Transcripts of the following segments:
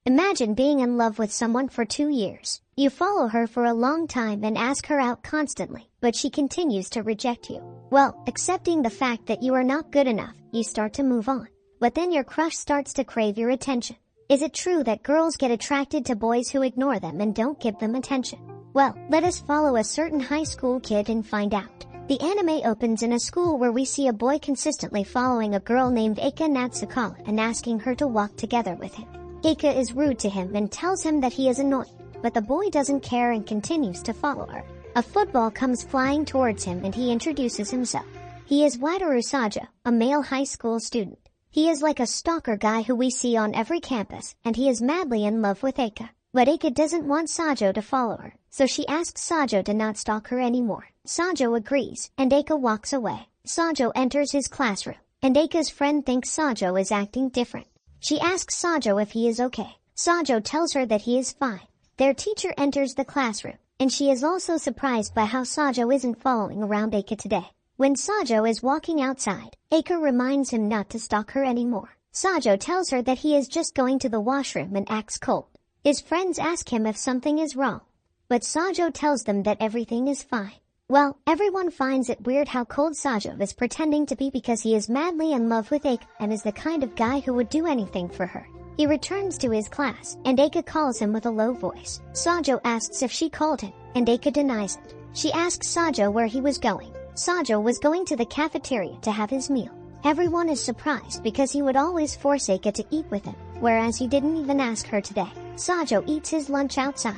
Imagine being in love with someone for 2 years. You follow her for a long time and ask her out constantly, but she continues to reject you. Well, accepting the fact that you are not good enough, you start to move on. But then your crush starts to crave your attention. Is it true that girls get attracted to boys who ignore them and don't give them attention? Well, let us follow a certain high school kid and find out. The anime opens in a school where we see a boy consistently following a girl named Aika Natsukawa and asking her to walk together with him. Aika is rude to him and tells him that he is annoying, but the boy doesn't care and continues to follow her. A football comes flying towards him and he introduces himself. He is Wataru Sajō, a male high school student. He is like a stalker guy who we see on every campus, and he is madly in love with Aika. But Aika doesn't want Sajō to follow her, so she asks Sajō to not stalk her anymore. Sajō agrees, and Aika walks away. Sajō enters his classroom, and Aika's friend thinks Sajō is acting different. She asks Sajō if he is okay. Sajō tells her that he is fine. Their teacher enters the classroom, and she is also surprised by how Sajō isn't following around Aika today. When Sajō is walking outside, Aika reminds him not to stalk her anymore. Sajō tells her that he is just going to the washroom and acts cold. His friends ask him if something is wrong, but Sajō tells them that everything is fine. Well, everyone finds it weird how cold Sajō is pretending to be because he is madly in love with Aika and is the kind of guy who would do anything for her. He returns to his class, and Aika calls him with a low voice. Sajō asks if she called him, and Aika denies it. She asks Sajō where he was going. Sajō was going to the cafeteria to have his meal. Everyone is surprised because he would always force Aika to eat with him, whereas he didn't even ask her today. Sajō eats his lunch outside,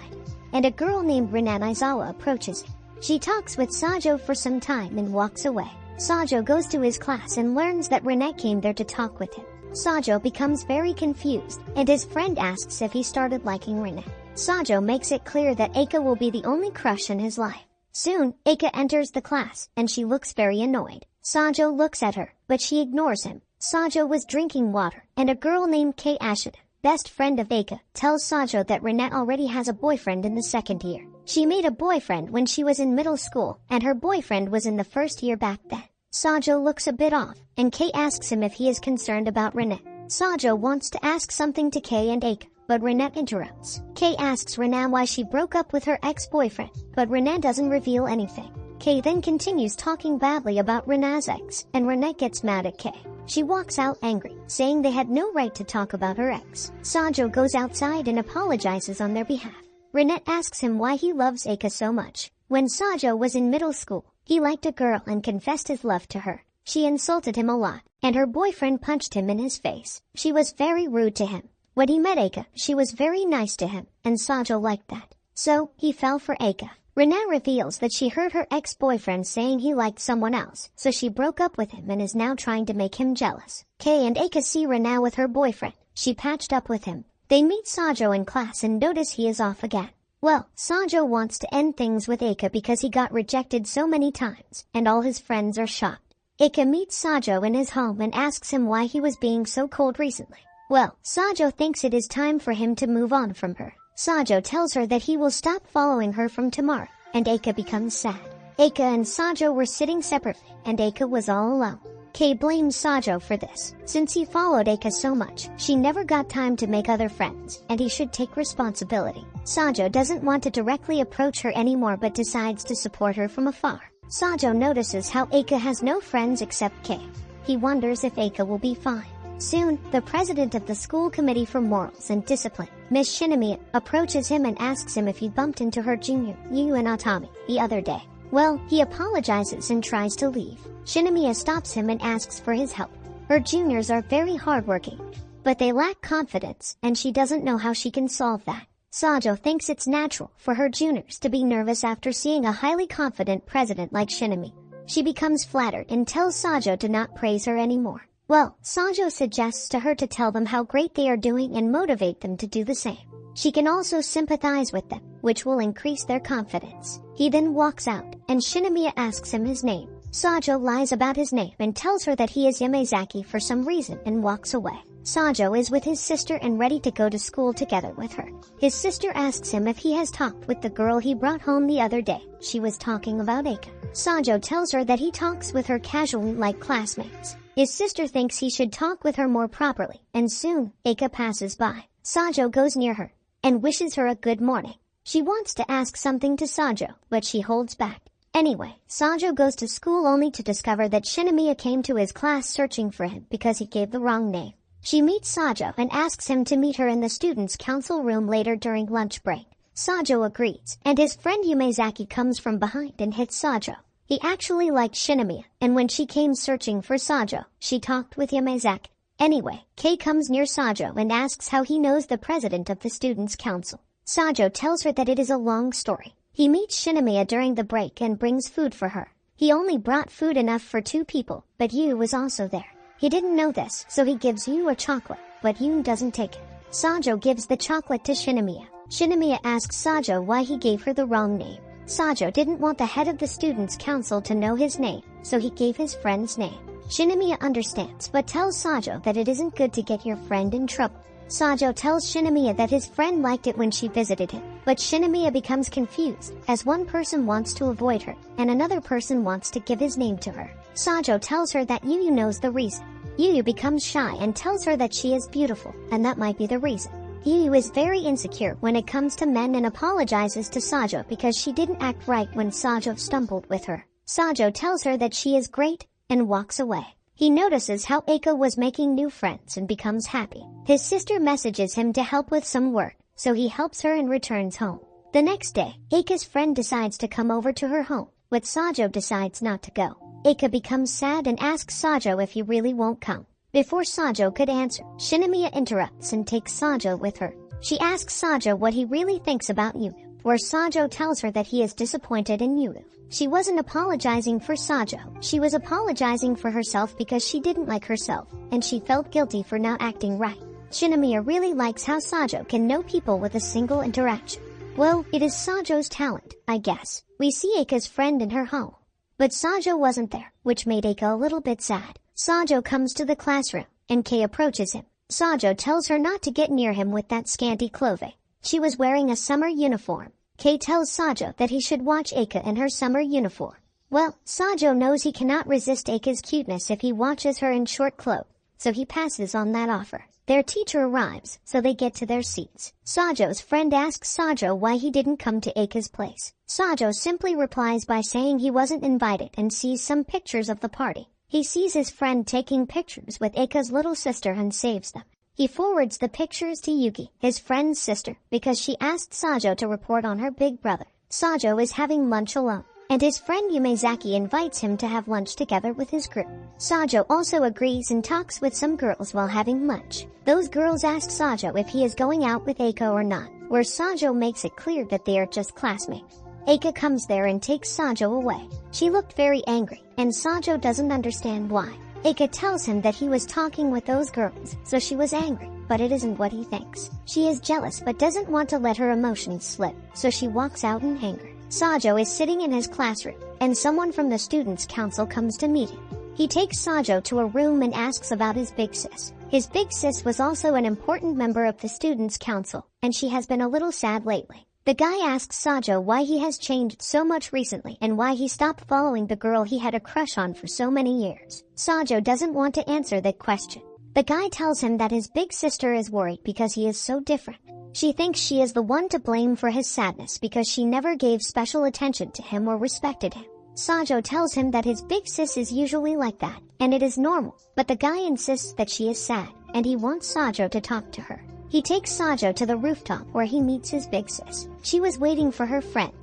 and a girl named Rinat Izawa approaches him. She talks with Sajō for some time and walks away. Sajō goes to his class and learns that Rinat came there to talk with him. Sajō becomes very confused, and his friend asks if he started liking Rinat. Sajō makes it clear that Aika will be the only crush in his life. Soon, Aika enters the class, and she looks very annoyed. Sajō looks at her, but she ignores him. Sajō was drinking water, and a girl named Kei Ashida, best friend of Aika, tells Sajō that Rinat already has a boyfriend in the second year. She made a boyfriend when she was in middle school, and her boyfriend was in the first year back then. Sajō looks a bit off, and Kei asks him if he is concerned about Rinat. Sajō wants to ask something to Kei and Aika, but Rinat interrupts. Kei asks Rinat why she broke up with her ex-boyfriend, but Rinat doesn't reveal anything. Kei then continues talking badly about Rinat's ex, and Rinat gets mad at Kei. She walks out angry, saying they had no right to talk about her ex. Sajō goes outside and apologizes on their behalf. Rinat asks him why he loves Aika so much. When Sajō was in middle school, he liked a girl and confessed his love to her. She insulted him a lot, and her boyfriend punched him in his face. She was very rude to him. When he met Aika, she was very nice to him, and Sajō liked that. So, he fell for Aika. Rinat reveals that she heard her ex-boyfriend saying he liked someone else, so she broke up with him and is now trying to make him jealous. Kei and Aika see Rinat with her boyfriend. She patched up with him. They meet Sajō in class and notice he is off again. Well, Sajō wants to end things with Aika because he got rejected so many times, and all his friends are shocked. Aika meets Sajō in his home and asks him why he was being so cold recently. Well, Sajō thinks it is time for him to move on from her. Sajō tells her that he will stop following her from tomorrow, and Aika becomes sad. Aika and Sajō were sitting separately, and Aika was all alone. Kei blames Sajō for this. Since he followed Aika so much, she never got time to make other friends, and he should take responsibility. Sajō doesn't want to directly approach her anymore but decides to support her from afar. Sajō notices how Aika has no friends except Kei. He wonders if Aika will be fine. Soon, the president of the school committee for morals and discipline, Miss Shinomiya, approaches him and asks him if he bumped into her junior, Yu and Atami, the other day. Well, he apologizes and tries to leave. Shinomiya stops him and asks for his help. Her juniors are very hardworking, but they lack confidence, and she doesn't know how she can solve that. Sajō thinks it's natural for her juniors to be nervous after seeing a highly confident president like Shinomiya. She becomes flattered and tells Sajō to not praise her anymore. Well, Sajō suggests to her to tell them how great they are doing and motivate them to do the same. She can also sympathize with them, which will increase their confidence. He then walks out, and Shinomiya asks him his name. Sajō lies about his name and tells her that he is Yamazaki for some reason and walks away. Sajō is with his sister and ready to go to school together with her. His sister asks him if he has talked with the girl he brought home the other day. She was talking about Aika. Sajō tells her that he talks with her casually like classmates. His sister thinks he should talk with her more properly, and soon, Aika passes by. Sajō goes near her and wishes her a good morning. She wants to ask something to Sajō, but she holds back. Anyway, Sajō goes to school only to discover that Shinomiya came to his class searching for him because he gave the wrong name. She meets Sajō and asks him to meet her in the students' council room later during lunch break. Sajō agrees, and his friend Yumezaki comes from behind and hits Sajō. He actually liked Shinomiya, and when she came searching for Sajō, she talked with Yumezaki. Anyway, Kei comes near Sajō and asks how he knows the president of the students' council. Sajō tells her that it is a long story. He meets Shinomiya during the break and brings food for her. He only brought food enough for 2 people, but Yu was also there. He didn't know this, so he gives Yu a chocolate, but Yu doesn't take it. Sajō gives the chocolate to Shinomiya. Shinomiya asks Sajō why he gave her the wrong name. Sajō didn't want the head of the students' council to know his name, so he gave his friend's name. Shinomiya understands but tells Sajō that it isn't good to get your friend in trouble. Sajō tells Shinomiya that his friend liked it when she visited him, but Shinomiya becomes confused, as one person wants to avoid her, and another person wants to give his name to her. Sajō tells her that Yu knows the reason. Yu becomes shy and tells her that she is beautiful, and that might be the reason. Yu is very insecure when it comes to men and apologizes to Sajō because she didn't act right when Sajō stumbled with her. Sajō tells her that she is great, and walks away. He notices how Aika was making new friends and becomes happy. His sister messages him to help with some work, so he helps her and returns home. The next day, Aika's friend decides to come over to her home, but Sajō decides not to go. Aika becomes sad and asks Sajō if he really won't come. Before Sajō could answer, Shinomiya interrupts and takes Sajō with her. She asks Sajō what he really thinks about Yu, where Sajō tells her that he is disappointed in Yu. She wasn't apologizing for Sajō. She was apologizing for herself because she didn't like herself, and she felt guilty for not acting right. Shinomiya really likes how Sajō can know people with a single interaction. Well, it is Sajō's talent, I guess. We see Aika's friend in her home, but Sajō wasn't there, which made Aika a little bit sad. Sajō comes to the classroom, and Kei approaches him. Sajō tells her not to get near him with that scanty clothing. She was wearing a summer uniform. Kei tells Sajō that he should watch Aika in her summer uniform. Well, Sajō knows he cannot resist Aika's cuteness if he watches her in short clothes, so he passes on that offer. Their teacher arrives, so they get to their seats. Sajō's friend asks Sajō why he didn't come to Aika's place. Sajō simply replies by saying he wasn't invited and sees some pictures of the party. He sees his friend taking pictures with Aika's little sister and saves them. He forwards the pictures to Yuki, his friend's sister, because she asked Sajō to report on her big brother. Sajō is having lunch alone, and his friend Yumezaki invites him to have lunch together with his group. Sajō also agrees and talks with some girls while having lunch. Those girls ask Sajō if he is going out with Aika or not, where Sajō makes it clear that they are just classmates. Aika comes there and takes Sajō away. She looked very angry, and Sajō doesn't understand why. Aika tells him that he was talking with those girls, so she was angry, but it isn't what he thinks. She is jealous but doesn't want to let her emotions slip, so she walks out in anger. Sajō is sitting in his classroom, and someone from the students' council comes to meet him. He takes Sajō to a room and asks about his big sis. His big sis was also an important member of the students' council, and she has been a little sad lately. The guy asks Sajō why he has changed so much recently and why he stopped following the girl he had a crush on for so many years. Sajō doesn't want to answer that question. The guy tells him that his big sister is worried because he is so different. She thinks she is the one to blame for his sadness because she never gave special attention to him or respected him. Sajō tells him that his big sis is usually like that, and it is normal, but the guy insists that she is sad, and he wants Sajō to talk to her. He takes Sajō to the rooftop where he meets his big sis. She was waiting for her friend,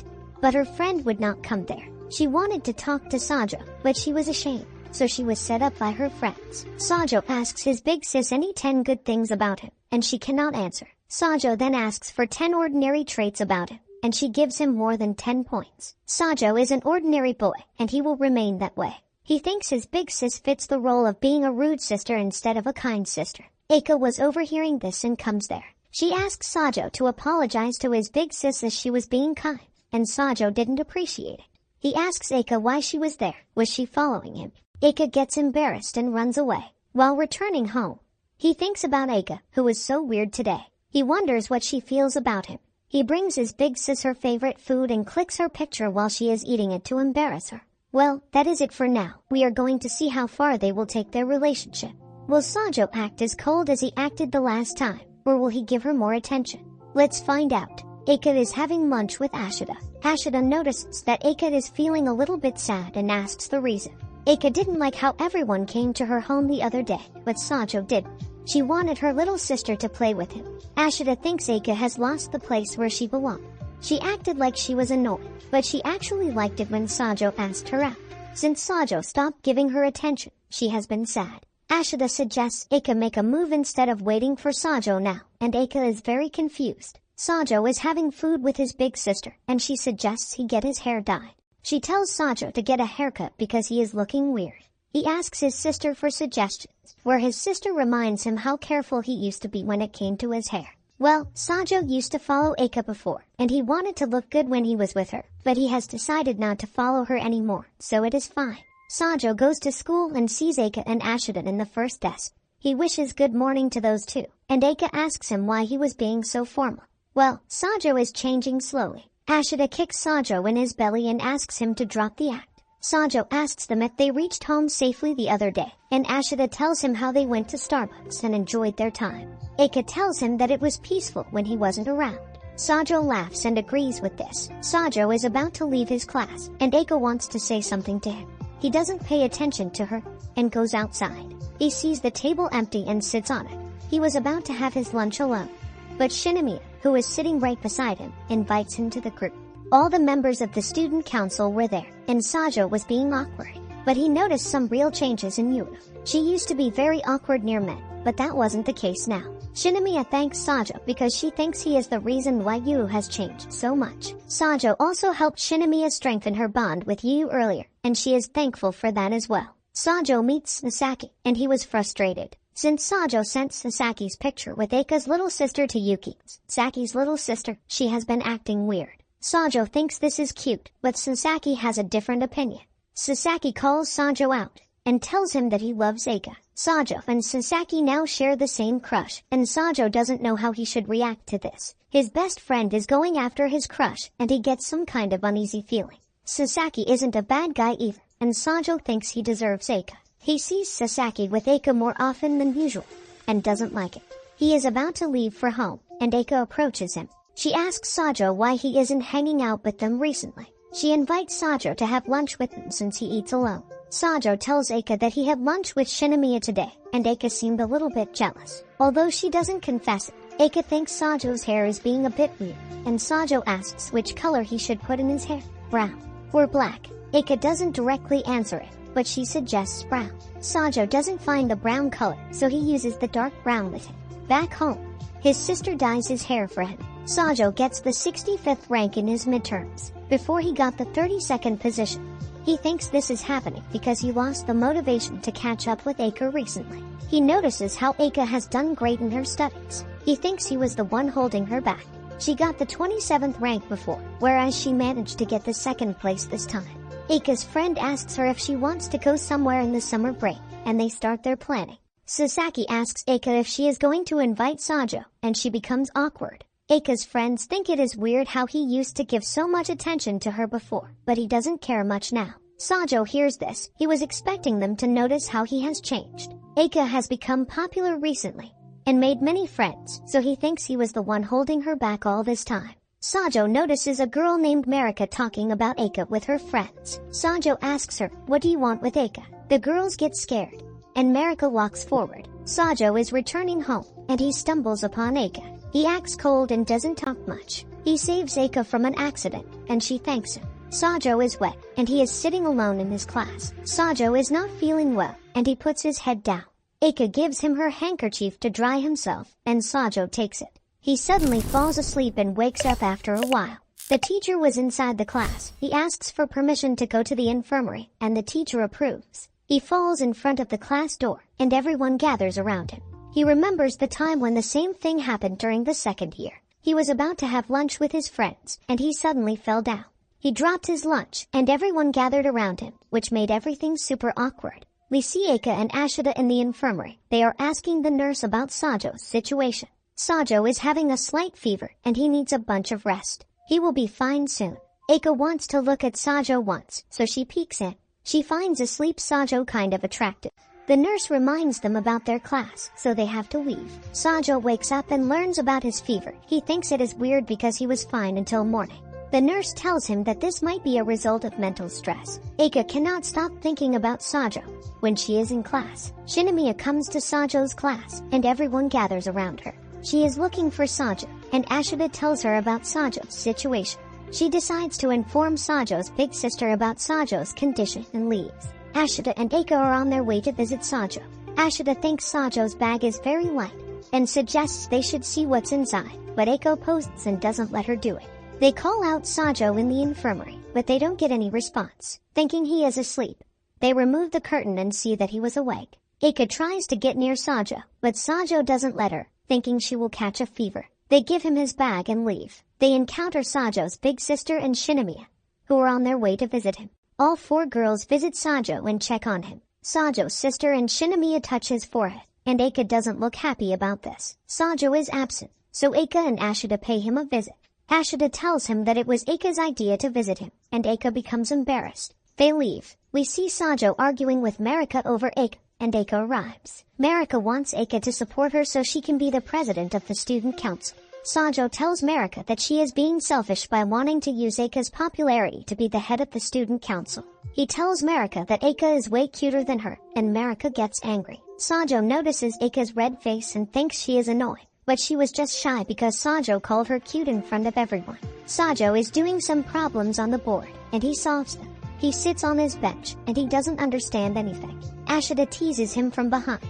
but her friend would not come there. She wanted to talk to Sajō, but she was ashamed, so she was set up by her friends. Sajō asks his big sis any 10 good things about him, and she cannot answer. Sajō then asks for 10 ordinary traits about him, and she gives him more than 10 points. Sajō is an ordinary boy, and he will remain that way. He thinks his big sis fits the role of being a rude sister instead of a kind sister. Aika was overhearing this and comes there. She asks Sajō to apologize to his big sis as she was being kind, and Sajō didn't appreciate it. He asks Aika why she was there. Was she following him? Aika gets embarrassed and runs away. While returning home, he thinks about Aika, who was so weird today. He wonders what she feels about him. He brings his big sis her favorite food and clicks her picture while she is eating it to embarrass her. Well, that is it for now. We are going to see how far they will take their relationship. Will Sajō act as cold as he acted the last time? or will he give her more attention? Let's find out. Aika is having lunch with Ashita. Ashita notices that Aika is feeling a little bit sad and asks the reason. Aika didn't like how everyone came to her home the other day, but Sajō did. She wanted her little sister to play with him. Ashita thinks Aika has lost the place where she belonged. She acted like she was annoyed, but she actually liked it when Sajō asked her out. Since Sajō stopped giving her attention, she has been sad. Ashita suggests Aika make a move instead of waiting for Sajō now, and Aika is very confused. Sajō is having food with his big sister, and she suggests he get his hair dyed. She tells Sajō to get a haircut because he is looking weird. He asks his sister for suggestions, where his sister reminds him how careful he used to be when it came to his hair. Well, Sajō used to follow Aika before, and he wanted to look good when he was with her, but he has decided not to follow her anymore, so it is fine. Sajō goes to school and sees Aika and Ashita in the first desk. He wishes good morning to those two, and Aika asks him why he was being so formal. Well, Sajō is changing slowly. Ashita kicks Sajō in his belly and asks him to drop the act. Sajō asks them if they reached home safely the other day, and Ashita tells him how they went to Starbucks and enjoyed their time. Aika tells him that it was peaceful when he wasn't around. Sajō laughs and agrees with this. Sajō is about to leave his class, and Aika wants to say something to him. He doesn't pay attention to her, and goes outside. He sees the table empty and sits on it. He was about to have his lunch alone. But Shinomiya, who is sitting right beside him, invites him to the group. All the members of the student council were there, and Sajō was being awkward. But he noticed some real changes in Yuna. She used to be very awkward near men, but that wasn't the case now. Shinomiya thanks Sajō because she thinks he is the reason why Yu has changed so much. Sajō also helped Shinomiya strengthen her bond with Yu earlier, and she is thankful for that as well. Sajō meets Sasaki, and he was frustrated. Since Sajō sent Sasaki's picture with Aika's little sister to Yuki's, Saki's little sister, she has been acting weird. Sajō thinks this is cute, but Sasaki has a different opinion. Sasaki calls Sajō out and tells him that he loves Aika. Sajō and Sasaki now share the same crush, and Sajō doesn't know how he should react to this. His best friend is going after his crush, and he gets some kind of uneasy feeling. Sasaki isn't a bad guy either, and Sajō thinks he deserves Aika. He sees Sasaki with Aika more often than usual, and doesn't like it. He is about to leave for home, and Aika approaches him. She asks Sajō why he isn't hanging out with them recently. She invites Sajō to have lunch with him since he eats alone. Sajō tells Aika that he had lunch with Shinomiya today, and Aika seemed a little bit jealous. Although she doesn't confess it, Aika thinks Sajo's hair is being a bit weird, and Sajō asks which color he should put in his hair, brown or black. Aika doesn't directly answer it, but she suggests brown. Sajō doesn't find the brown color, so he uses the dark brown with him. Back home, his sister dyes his hair for him. Sajō gets the 65th rank in his midterms, before he got the 32nd position. He thinks this is happening because he lost the motivation to catch up with Aika recently. He notices how Aika has done great in her studies. He thinks he was the one holding her back. She got the 27th rank before, whereas she managed to get the 2nd place this time. Aika's friend asks her if she wants to go somewhere in the summer break, and they start their planning. Sasaki asks Aika if she is going to invite Sajō, and she becomes awkward. Aika's friends think it is weird how he used to give so much attention to her before, but he doesn't care much now. Sajō hears this. He was expecting them to notice how he has changed. Aika has become popular recently, and made many friends, so he thinks he was the one holding her back all this time. Sajō notices a girl named Marika talking about Aika with her friends. Sajō asks her, "What do you want with Aika?" The girls get scared, and Marika walks forward. Sajō is returning home, and he stumbles upon Aika. He acts cold and doesn't talk much. He saves Aika from an accident, and she thanks him. Sajō is wet, and he is sitting alone in his class. Sajō is not feeling well, and he puts his head down. Aika gives him her handkerchief to dry himself, and Sajō takes it. He suddenly falls asleep and wakes up after a while. The teacher was inside the class. He asks for permission to go to the infirmary, and the teacher approves. He falls in front of the class door, and everyone gathers around him. He remembers the time when the same thing happened during the 2nd year. He was about to have lunch with his friends, and he suddenly fell down. He dropped his lunch, and everyone gathered around him, which made everything super awkward. We see Aika and Ashita in the infirmary. They are asking the nurse about Sajo's situation. Sajō is having a slight fever, and he needs a bunch of rest. He will be fine soon. Aika wants to look at Sajō once, so she peeks in. She finds asleep Sajō kind of attractive. The nurse reminds them about their class, so they have to leave. Sajō wakes up and learns about his fever. He thinks it is weird because he was fine until morning. The nurse tells him that this might be a result of mental stress. Aika cannot stop thinking about Sajō. When she is in class, Shinomiya comes to Sajo's class, and everyone gathers around her. She is looking for Sajō, and Ashita tells her about Sajo's situation. She decides to inform Sajo's big sister about Sajo's condition and leaves. Ashita and Aika are on their way to visit Sajō. Ashita thinks Sajo's bag is very light, and suggests they should see what's inside, but Aika opposes and doesn't let her do it. They call out Sajō in the infirmary, but they don't get any response. Thinking he is asleep, they remove the curtain and see that he was awake. Aika tries to get near Sajō, but Sajō doesn't let her, thinking she will catch a fever. They give him his bag and leave. They encounter Sajo's big sister and Shinomiya, who are on their way to visit him. All 4 girls visit Sajō and check on him. Sajo's sister and Shinomiya touch his forehead, and Aika doesn't look happy about this. Sajō is absent, so Aika and Ashita pay him a visit. Ashita tells him that it was Aika's idea to visit him, and Aika becomes embarrassed. They leave. We see Sajō arguing with Marika over Aika, and Aika arrives. Marika wants Aika to support her so she can be the president of the student council. Sajō tells Marika that she is being selfish by wanting to use Aika's popularity to be the head of the student council. He tells Marika that Aika is way cuter than her, and Marika gets angry. Sajō notices Aika's red face and thinks she is annoyed, but she was just shy because Sajō called her cute in front of everyone. Sajō is doing some problems on the board, and he solves them. He sits on his bench, and he doesn't understand anything. Ashita teases him from behind,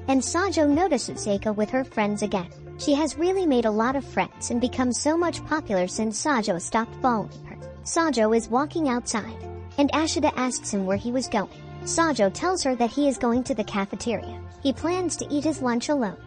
and Sajō notices Aika with her friends again. She has really made a lot of friends and become so much popular since Sajō stopped following her. Sajō is walking outside, and Ashita asks him where he was going. Sajō tells her that he is going to the cafeteria. He plans to eat his lunch alone,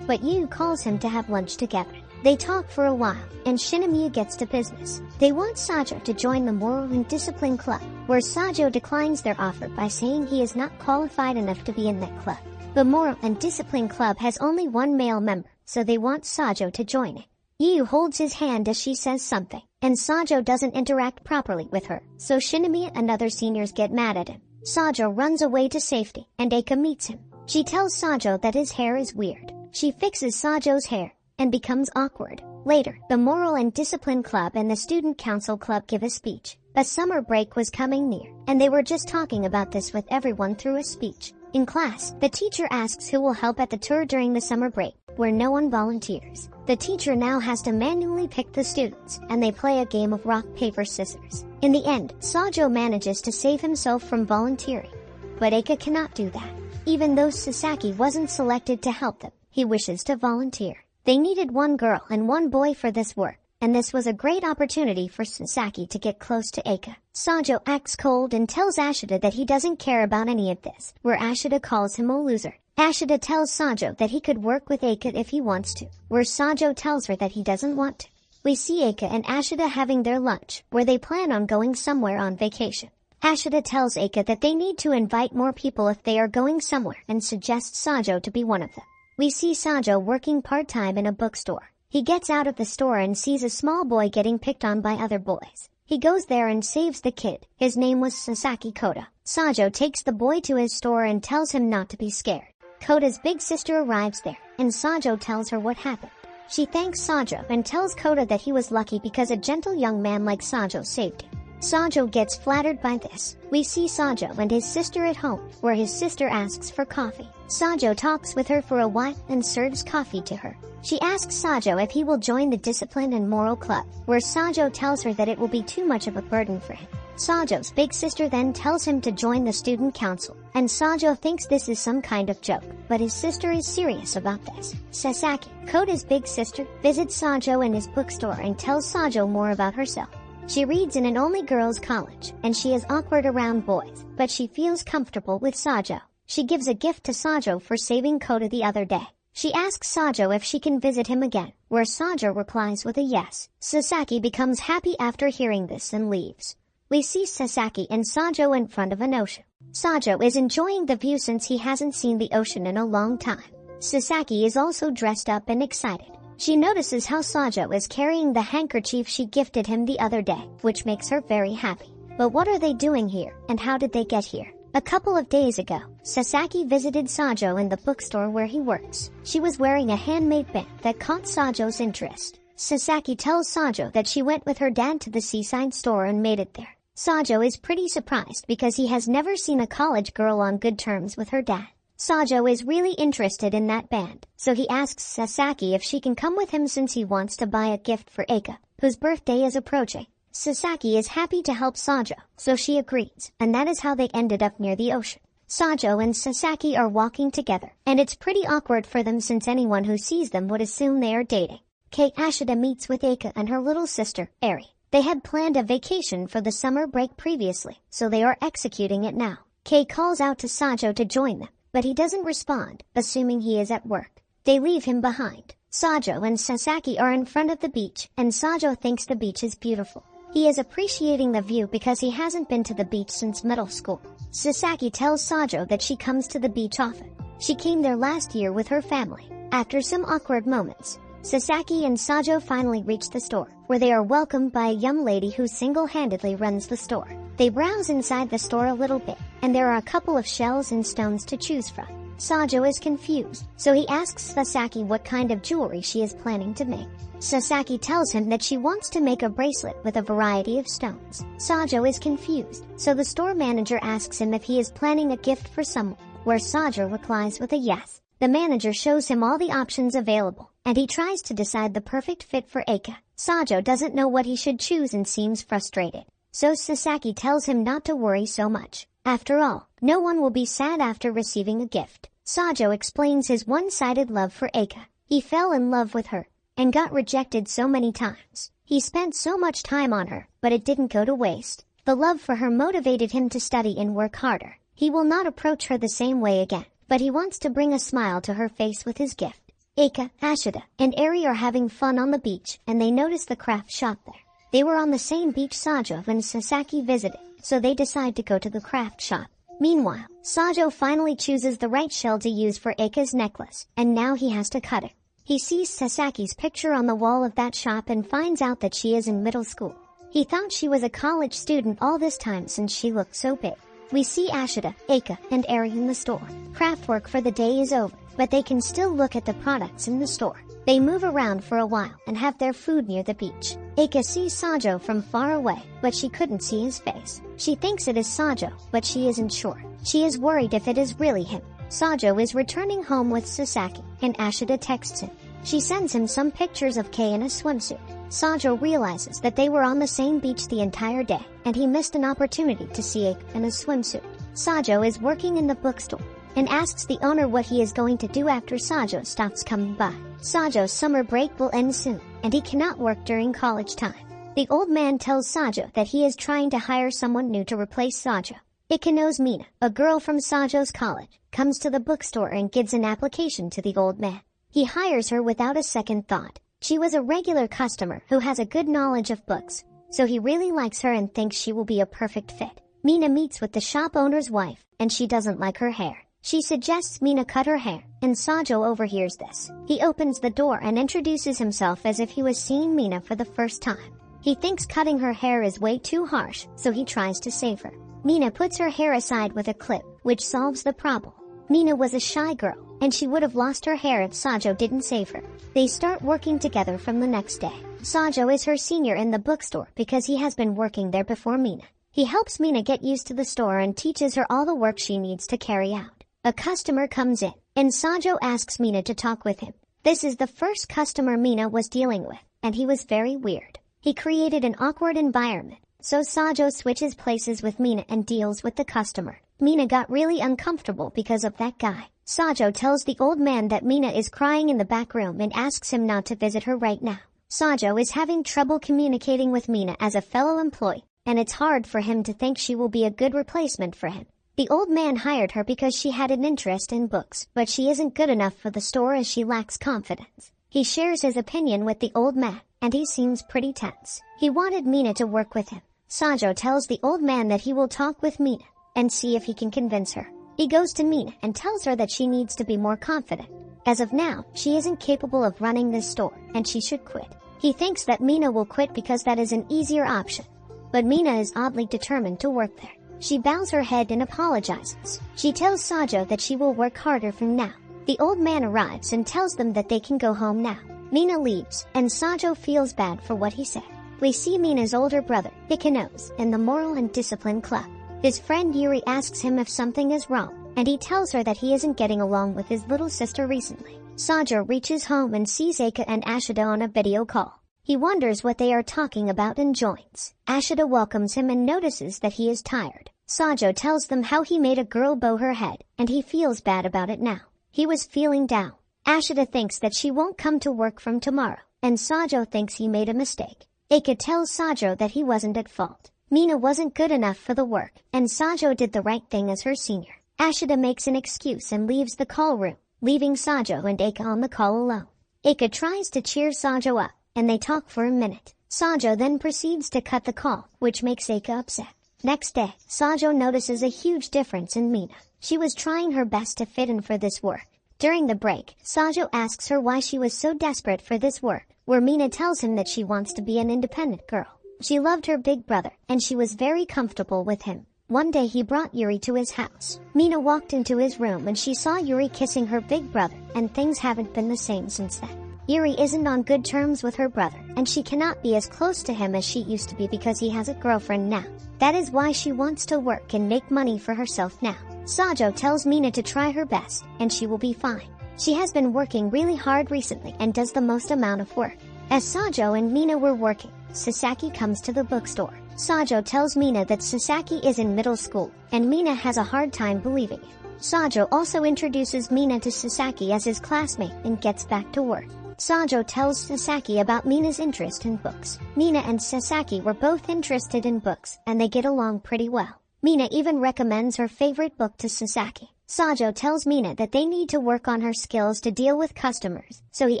but Yu calls him to have lunch together. They talk for a while, and Shinomiya gets to business. They want Sajō to join the Moral and Discipline Club, where Sajō declines their offer by saying he is not qualified enough to be in that club. The Moral and Discipline Club has only one male member, so they want Sajō to join it. Yu holds his hand as she says something, and Sajō doesn't interact properly with her, so Shinomiya and other seniors get mad at him. Sajō runs away to safety, and Aika meets him. She tells Sajō that his hair is weird. She fixes Sajo's hair, and becomes awkward. Later, the Moral and Discipline Club and the Student Council Club give a speech. A summer break was coming near, and they were just talking about this with everyone through a speech. In class, the teacher asks who will help at the tour during the summer break, where no one volunteers. The teacher now has to manually pick the students, and they play a game of rock, paper, scissors. In the end, Sajō manages to save himself from volunteering, but Aika cannot do that. Even though Sasaki wasn't selected to help them, he wishes to volunteer. They needed 1 girl and 1 boy for this work, and this was a great opportunity for Sasaki to get close to Aika. Sajō acts cold and tells Ashita that he doesn't care about any of this, where Ashita calls him a loser. Ashita tells Sajō that he could work with Aika if he wants to, where Sajō tells her that he doesn't want to. We see Aika and Ashita having their lunch, where they plan on going somewhere on vacation. Ashita tells Aika that they need to invite more people if they are going somewhere and suggests Sajō to be one of them. We see Sajō working part-time in a bookstore. He gets out of the store and sees a small boy getting picked on by other boys. He goes there and saves the kid. His name was Sasaki Koda. Sajō takes the boy to his store and tells him not to be scared. Koda's big sister arrives there, and Sajō tells her what happened. She thanks Sajō and tells Koda that he was lucky because a gentle young man like Sajō saved him. Sajō gets flattered by this. We see Sajō and his sister at home, where his sister asks for coffee. Sajō talks with her for a while and serves coffee to her. She asks Sajō if he will join the Discipline and Moral Club, where Sajō tells her that it will be too much of a burden for him. Sajō's big sister then tells him to join the student council, and Sajō thinks this is some kind of joke, but his sister is serious about this. Sasaki, Koda's big sister, visits Sajō in his bookstore and tells Sajō more about herself. She reads in an only girls' college, and she is awkward around boys, but she feels comfortable with Sajō. She gives a gift to Sajō for saving Koda the other day. She asks Sajō if she can visit him again, where Sajō replies with a yes. Sasaki becomes happy after hearing this and leaves. We see Sasaki and Sajō in front of an ocean. Sajō is enjoying the view since he hasn't seen the ocean in a long time. Sasaki is also dressed up and excited. She notices how Sajō is carrying the handkerchief she gifted him the other day, which makes her very happy. But what are they doing here, and how did they get here? A couple of days ago, Sasaki visited Sajō in the bookstore where he works. She was wearing a handmade band that caught Sajō's interest. Sasaki tells Sajō that she went with her dad to the seaside store and made it there. Sajō is pretty surprised because he has never seen a college girl on good terms with her dad. Sajō is really interested in that band, so he asks Sasaki if she can come with him since he wants to buy a gift for Aika, whose birthday is approaching. Sasaki is happy to help Sajō, so she agrees, and that is how they ended up near the ocean. Sajō and Sasaki are walking together, and it's pretty awkward for them since anyone who sees them would assume they are dating. Kei Ashida meets with Aika and her little sister, Eri. They had planned a vacation for the summer break previously, so they are executing it now. Kei calls out to Sajō to join them, but he doesn't respond, assuming he is at work. They leave him behind. Sajō and Sasaki are in front of the beach, and Sajō thinks the beach is beautiful. He is appreciating the view because he hasn't been to the beach since middle school. Sasaki tells Sajō that she comes to the beach often. She came there last year with her family. After some awkward moments, Sasaki and Sajō finally reach the store, where they are welcomed by a young lady who single-handedly runs the store. They browse inside the store a little bit, and there are a couple of shells and stones to choose from. Sajō is confused, so he asks Sasaki what kind of jewelry she is planning to make. Sasaki tells him that she wants to make a bracelet with a variety of stones. Sajō is confused, so the store manager asks him if he is planning a gift for someone, where Sajō replies with a yes. The manager shows him all the options available, and he tries to decide the perfect fit for Aika. Sajō doesn't know what he should choose and seems frustrated, so Sasaki tells him not to worry so much. After all, no one will be sad after receiving a gift. Sajō explains his one-sided love for Aika. He fell in love with her and got rejected so many times. He spent so much time on her, but it didn't go to waste. The love for her motivated him to study and work harder. He will not approach her the same way again, but he wants to bring a smile to her face with his gift. Aika, Ashida, and Eri are having fun on the beach, and they notice the craft shop there. They were on the same beach Sajō and Sasaki visited, so they decide to go to the craft shop. Meanwhile, Sajō finally chooses the right shell to use for Aika's necklace, and now he has to cut it. He sees Sasaki's picture on the wall of that shop and finds out that she is in middle school. He thought she was a college student all this time since she looked so big. We see Ashida, Aika, and Eri in the store. Craft work for the day is over, but they can still look at the products in the store. They move around for a while and have their food near the beach. Aika sees Sajō from far away, but she couldn't see his face. She thinks it is Sajō, but she isn't sure. She is worried if it is really him. Sajō is returning home with Sasaki, and Ashida texts him. She sends him some pictures of Kei in a swimsuit. Sajō realizes that they were on the same beach the entire day, and he missed an opportunity to see Aika in a swimsuit. Sajō is working in the bookstore and asks the owner what he is going to do after Sajō stops coming by. Sajō's summer break will end soon, and he cannot work during college time. The old man tells Sajō that he is trying to hire someone new to replace Sajō. Ikenos Mina, a girl from Sajō's college, comes to the bookstore and gives an application to the old man. He hires her without a second thought. She was a regular customer who has a good knowledge of books, so he really likes her and thinks she will be a perfect fit. Mina meets with the shop owner's wife, and she doesn't like her hair. She suggests Mina cut her hair, and Sajō overhears this. He opens the door and introduces himself as if he was seeing Mina for the first time. He thinks cutting her hair is way too harsh, so he tries to save her. Mina puts her hair aside with a clip, which solves the problem. Mina was a shy girl, and she would have lost her hair if Sajō didn't save her. They start working together from the next day. Sajō is her senior in the bookstore because he has been working there before Mina. He helps Mina get used to the store and teaches her all the work she needs to carry out. A customer comes in, and Sajō asks Mina to talk with him. This is the first customer Mina was dealing with, and he was very weird. He created an awkward environment, so Sajō switches places with Mina and deals with the customer. Mina got really uncomfortable because of that guy. Sajō tells the old man that Mina is crying in the back room and asks him not to visit her right now. Sajō is having trouble communicating with Mina as a fellow employee, and it's hard for him to think she will be a good replacement for him. The old man hired her because she had an interest in books, but she isn't good enough for the store as she lacks confidence. He shares his opinion with the old man, and he seems pretty tense. He wanted Mina to work with him. Sajō tells the old man that he will talk with Mina and see if he can convince her. He goes to Mina and tells her that she needs to be more confident. As of now, she isn't capable of running this store, and she should quit. He thinks that Mina will quit because that is an easier option. But Mina is oddly determined to work there. She bows her head and apologizes. She tells Sajō that she will work harder from now. The old man arrives and tells them that they can go home now. Mina leaves, and Sajō feels bad for what he said. We see Mina's older brother, Ikano's, in the Moral and Discipline Club. His friend Yuri asks him if something is wrong, and he tells her that he isn't getting along with his little sister recently. Sajō reaches home and sees Aika and Ashida on a video call. He wonders what they are talking about and joins. Ashida welcomes him and notices that he is tired. Sajō tells them how he made a girl bow her head, and he feels bad about it now. He was feeling down. Ashida thinks that she won't come to work from tomorrow, and Sajō thinks he made a mistake. Aika tells Sajō that he wasn't at fault. Mina wasn't good enough for the work, and Sajō did the right thing as her senior. Ashida makes an excuse and leaves the call room, leaving Sajō and Aika on the call alone. Aika tries to cheer Sajō up, and they talk for a minute. Sajō then proceeds to cut the call, which makes Aika upset. Next day, Sajō notices a huge difference in Mina. She was trying her best to fit in for this work. During the break, Sajō asks her why she was so desperate for this work, where Mina tells him that she wants to be an independent girl. She loved her big brother, and she was very comfortable with him. One day he brought Yuri to his house. Mina walked into his room and she saw Yuri kissing her big brother, and things haven't been the same since then. Yuri isn't on good terms with her brother, and she cannot be as close to him as she used to be because he has a girlfriend now. That is why she wants to work and make money for herself now. Sajō tells Mina to try her best, and she will be fine. She has been working really hard recently and does the most amount of work. As Sajō and Mina were working, Sasaki comes to the bookstore. Sajō tells Mina that Sasaki is in middle school, and Mina has a hard time believing it. Sajō also introduces Mina to Sasaki as his classmate and gets back to work. Sajō tells Sasaki about Mina's interest in books. Mina and Sasaki were both interested in books, and they get along pretty well. Mina even recommends her favorite book to Sasaki. Sajō tells Mina that they need to work on her skills to deal with customers, so he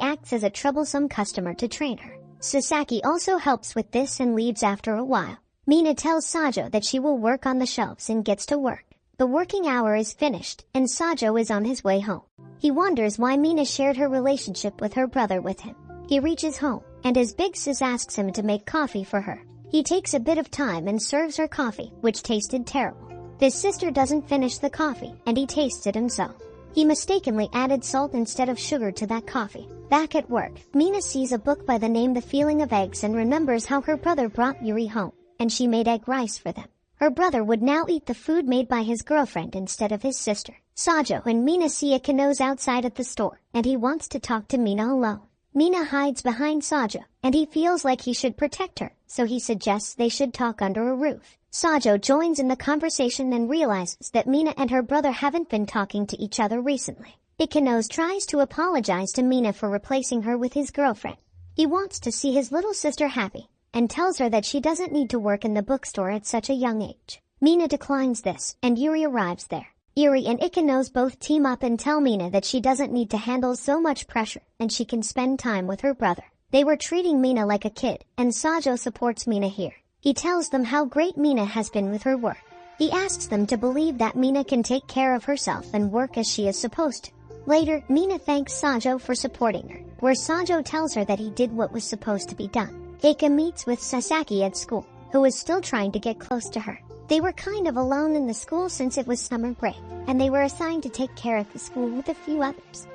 acts as a troublesome customer to train her. Sasaki also helps with this and leaves after a while. Mina tells Sajō that she will work on the shelves and gets to work. The working hour is finished, and Sajō is on his way home. He wonders why Mina shared her relationship with her brother with him. He reaches home, and his big sis asks him to make coffee for her. He takes a bit of time and serves her coffee, which tasted terrible. His sister doesn't finish the coffee, and he tastes it himself. He mistakenly added salt instead of sugar to that coffee. Back at work, Mina sees a book by the name The Feeling of Eggs and remembers how her brother brought Yuri home, and she made egg rice for them. Her brother would now eat the food made by his girlfriend instead of his sister. Sajō and Mina see Ikano's outside at the store, and he wants to talk to Mina alone. Mina hides behind Sajō, and he feels like he should protect her, so he suggests they should talk under a roof. Sajō joins in the conversation and realizes that Mina and her brother haven't been talking to each other recently. Ikano tries to apologize to Mina for replacing her with his girlfriend. He wants to see his little sister happy, and tells her that she doesn't need to work in the bookstore at such a young age. Mina declines this, and Yuri arrives there. Yuri and Ikano both team up and tell Mina that she doesn't need to handle so much pressure, and she can spend time with her brother. They were treating Mina like a kid, and Sajō supports Mina here. He tells them how great Mina has been with her work. He asks them to believe that Mina can take care of herself and work as she is supposed to. Later, Mina thanks Sajō for supporting her, where Sajō tells her that he did what was supposed to be done. Aika meets with Sasaki at school, who is still trying to get close to her. They were kind of alone in the school since it was summer break, and they were assigned to take care of the school with a few others.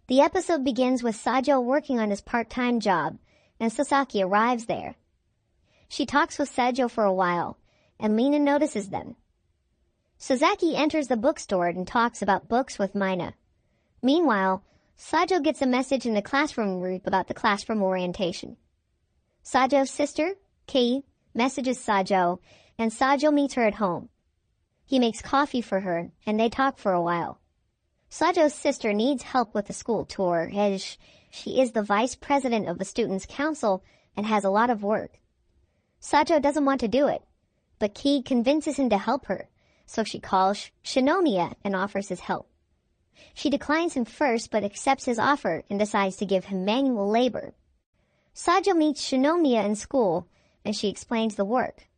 The episode begins with Sajō working on his part-time job, and Sasaki arrives there. She talks with Sajō for a while, and Mina notices them. Sasaki enters the bookstore and talks about books with Mina. Meanwhile, Sajō gets a message in the classroom group about the classroom orientation. Sajō's sister, Kei, messages Sajō, and Sajō meets her at home. He makes coffee for her, and they talk for a while. Sajō's sister needs help with the school tour, as she is the vice president of the students' council and has a lot of work. Sajō doesn't want to do it, but Kei convinces him to help her, so she calls Shinomiya and offers his help. She declines him first but accepts his offer and decides to give him manual labor. Sajō meets Shinomiya in school, and she explains the work.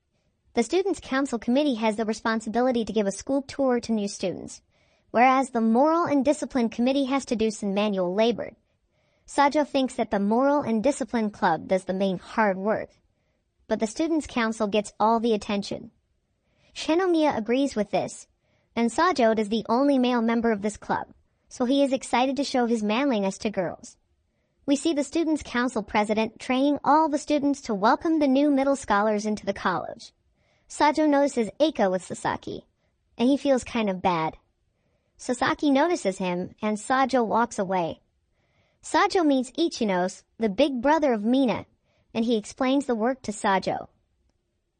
The Students' Council Committee has the responsibility to give a school tour to new students, whereas the Moral and Discipline Committee has to do some manual labor. Sajō thinks that the Moral and Discipline Club does the main hard work, but the Students' Council gets all the attention. Shinomiya agrees with this, and Sajō is the only male member of this club, so he is excited to show his manliness to girls. We see the Students' Council president training all the students to welcome the new middle scholars into the college. Sajō notices Aika with Sasaki, and he feels kind of bad. Sasaki notices him, and Sajō walks away. Sajō meets Ichinos, the big brother of Mina, and he explains the work to Sajō.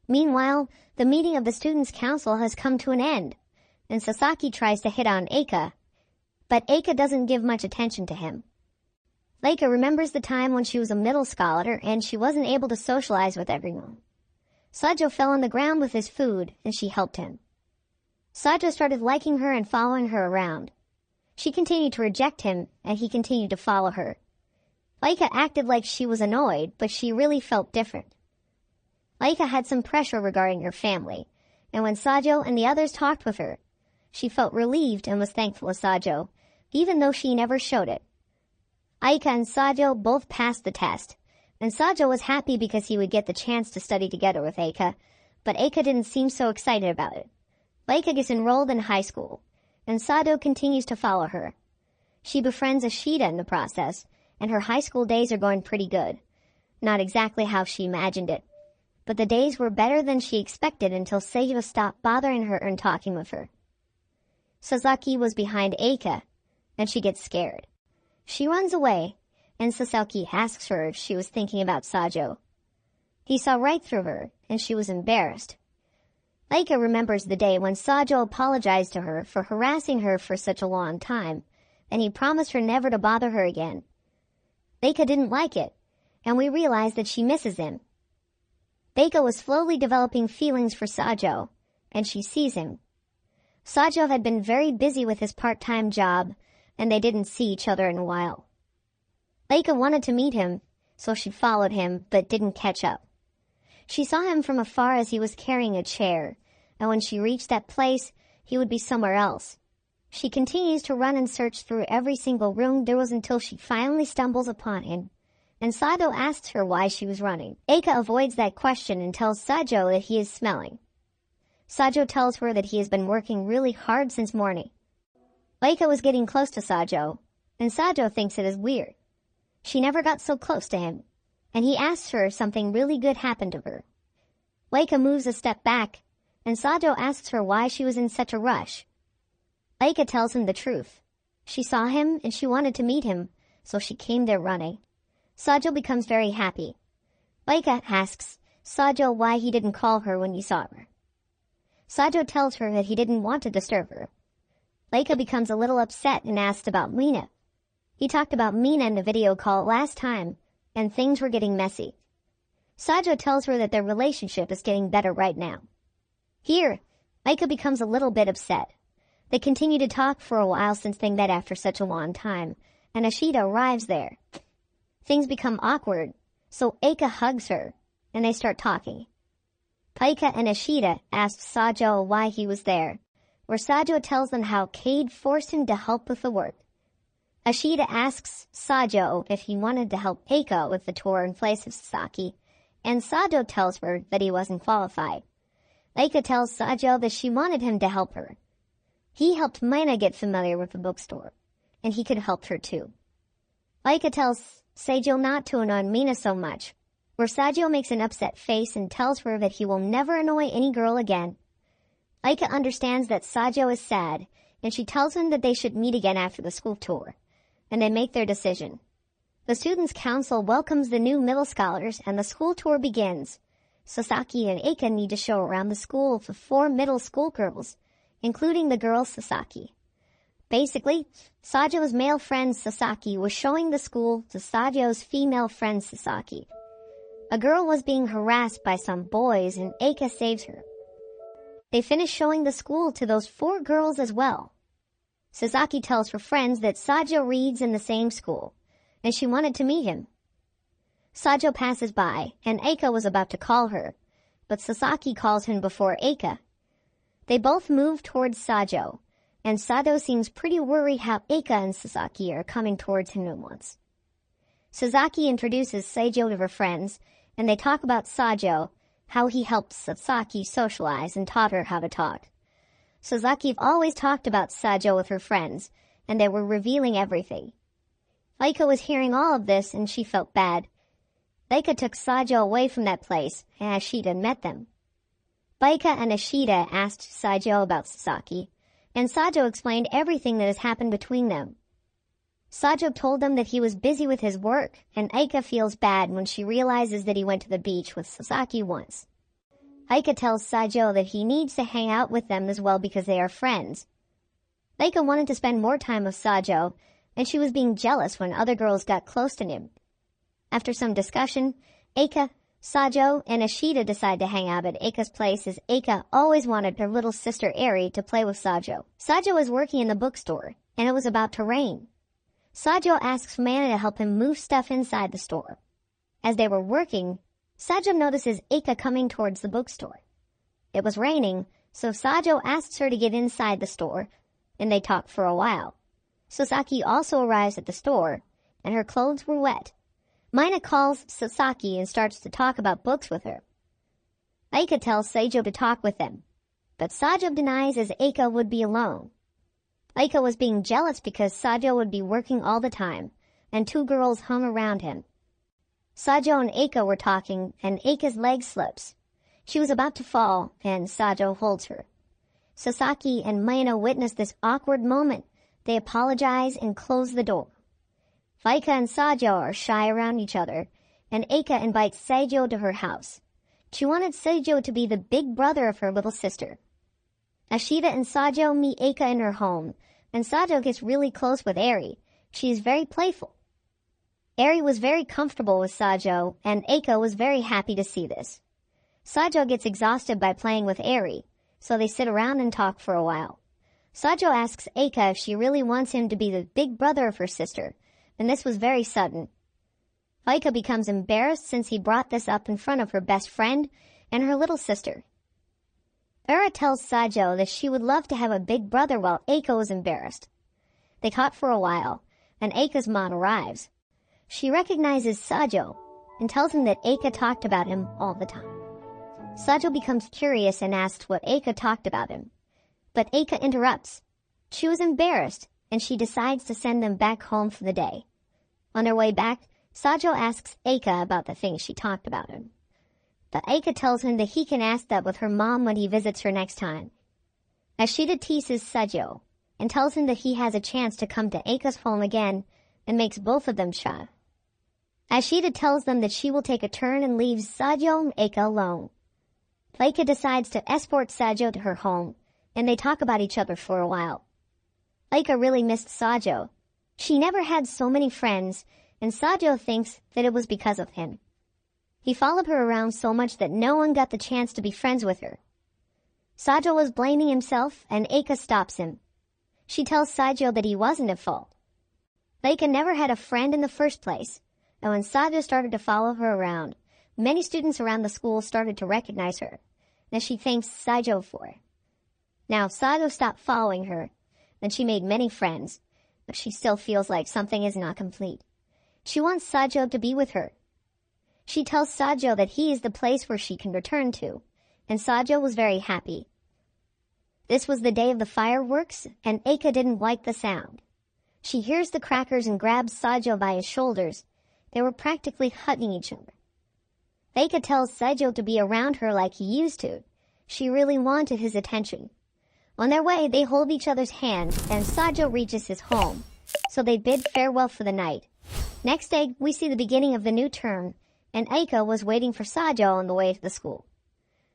Meanwhile, the meeting of the Students' Council has come to an end, and Sasaki tries to hit on Aika, but Aika doesn't give much attention to him. Aika remembers the time when she was a middle scholar and she wasn't able to socialize with everyone. Sajō fell on the ground with his food, and she helped him. Sajō started liking her and following her around. She continued to reject him, and he continued to follow her. Aika acted like she was annoyed, but she really felt different. Aika had some pressure regarding her family, and when Sajō and the others talked with her, she felt relieved and was thankful to Sajō, even though she never showed it. Aika and Sajō both passed the test, and Sajō was happy because he would get the chance to study together with Aika, but Aika didn't seem so excited about it. Aika gets enrolled in high school, and Sajō continues to follow her. She befriends Ashita in the process, and her high school days are going pretty good. Not exactly how she imagined it, but the days were better than she expected until Seijo stopped bothering her and talking with her. Sasaki was behind Aika, and she gets scared. She runs away, and Sasaki asks her if she was thinking about Sajō. He saw right through her, and she was embarrassed. Aika remembers the day when Sajō apologized to her for harassing her for such a long time, and he promised her never to bother her again. Aika didn't like it, and we realize that she misses him. Aika was slowly developing feelings for Sajō, and she sees him. Sajō had been very busy with his part-time job, and they didn't see each other in a while. Aika wanted to meet him, so she followed him, but didn't catch up. She saw him from afar as he was carrying a chair, and when she reached that place, he would be somewhere else. She continues to run and search through every single room there was until she finally stumbles upon him, and Sajō asks her why she was running. Aika avoids that question and tells Sajō that he is smelling. Sajō tells her that he has been working really hard since morning. Aika was getting close to Sajō, and Sajō thinks it is weird. She never got so close to him, and he asks her if something really good happened to her. Aika moves a step back, and Sajō asks her why she was in such a rush. Aika tells him the truth. She saw him and she wanted to meet him, so she came there running. Sajō becomes very happy. Aika asks Sajō why he didn't call her when he saw her. Sajō tells her that he didn't want to disturb her. Aika becomes a little upset and asks about Mina. He talked about Mina in the video call last time, and things were getting messy. Sajō tells her that their relationship is getting better right now. Here, Aika becomes a little bit upset. They continue to talk for a while since they met after such a long time, and Ashita arrives there. Things become awkward, so Aika hugs her, and they start talking. Aika and Ashita ask Sajō why he was there, where Sajō tells them how Cade forced him to help with the work. Ashita asks Sajō if he wanted to help Aika with the tour in place of Sasaki, and Sajō tells her that he wasn't qualified. Aika tells Sajō that she wanted him to help her. He helped Mina get familiar with the bookstore, and he could help her too. Aika tells Sajō not to annoy Mina so much, where Sajō makes an upset face and tells her that he will never annoy any girl again. Aika understands that Sajō is sad, and she tells him that they should meet again after the school tour, and they make their decision. The Students' Council welcomes the new middle scholars, and the school tour begins. Sasaki and Aika need to show around the school to 4 middle school girls, including the girl Sasaki. Basically, Sajō's male friend Sasaki was showing the school to Sajō's female friend Sasaki. A girl was being harassed by some boys, and Aika saves her. They finish showing the school to those 4 girls as well. Sasaki tells her friends that Sajō reads in the same school, and she wanted to meet him. Sajō passes by, and Aika was about to call her, but Sasaki calls him before Aika. They both move towards Sajō, and Sajō seems pretty worried how Aika and Sasaki are coming towards him at once. Sasaki introduces Sajō to her friends, and they talk about Sajō, how he helped Sasaki socialize and taught her how to talk. Sasaki always talked about Sajō with her friends, and they were revealing everything. Aika was hearing all of this, and she felt bad. Aika took Sajō away from that place, and Ashita met them. Aika and Ashita asked Sajō about Sasaki, and Sajō explained everything that has happened between them. Sajō told them that he was busy with his work, and Aika feels bad when she realizes that he went to the beach with Sasaki once. Aika tells Sajō that he needs to hang out with them as well because they are friends. Aika wanted to spend more time with Sajō, and she was being jealous when other girls got close to him. After some discussion, Aika, Sajō, and Ashita decide to hang out at Aika's place as Aika always wanted her little sister Eri to play with Sajō. Sajō was working in the bookstore, and it was about to rain. Sajō asks Mana to help him move stuff inside the store. As they were working, Sajō notices Aika coming towards the bookstore. It was raining, so Sajō asks her to get inside the store, and they talk for a while. Sasaki also arrives at the store, and her clothes were wet. Mina calls Sasaki and starts to talk about books with her. Aika tells Sajō to talk with them, but Sajō denies as Aika would be alone. Aika was being jealous because Sajō would be working all the time, and two girls hung around him. Sajō and Aika were talking, and Aika's leg slips. She was about to fall, and Sajō holds her. Sasaki and Mina witness this awkward moment. They apologize and close the door. Aika and Sajō are shy around each other, and Aika invites Sajō to her house. She wanted Sajō to be the big brother of her little sister. Ashita and Sajō meet Aika in her home, and Sajō gets really close with Eri. She is very playful. Eri was very comfortable with Sajō, and Aika was very happy to see this. Sajō gets exhausted by playing with Eri, so they sit around and talk for a while. Sajō asks Aika if she really wants him to be the big brother of her sister, and this was very sudden. Aika becomes embarrassed since he brought this up in front of her best friend and her little sister. Ura tells Sajō that she would love to have a big brother while Aika was embarrassed. They talk for a while, and Aika's mom arrives. She recognizes Sajō and tells him that Aika talked about him all the time. Sajō becomes curious and asks what Aika talked about him. But Aika interrupts. She was embarrassed, and she decides to send them back home for the day. On their way back, Sajō asks Aika about the things she talked about him. But Aika tells him that he can ask that with her mom when he visits her next time. Ashita teases Sajō and tells him that he has a chance to come to Aika's home again and makes both of them shy. Ashita tells them that she will take a turn and leaves Sajō and Aika alone. Aika decides to escort Sajō to her home, and they talk about each other for a while. Aika really missed Sajō. She never had so many friends, and Sajō thinks that it was because of him. He followed her around so much that no one got the chance to be friends with her. Sajō was blaming himself, and Aika stops him. She tells Sajō that he wasn't at fault. Aika never had a friend in the first place, and when Sajō started to follow her around, many students around the school started to recognize her, and she thanks Sajō for it. Now Sajō stopped following her, and she made many friends, but she still feels like something is not complete. She wants Sajō to be with her. She tells Sajō that he is the place where she can return to, and Sajō was very happy. This was the day of the fireworks, and Aika didn't like the sound. She hears the crackers and grabs Sajō by his shoulders. They were practically hugging each other. Aika tells Sajō to be around her like he used to. She really wanted his attention. On their way, they hold each other's hands, and Sajō reaches his home, so they bid farewell for the night. Next day, we see the beginning of the new term, and Aika was waiting for Sajō on the way to the school.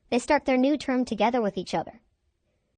They start their new term together with each other.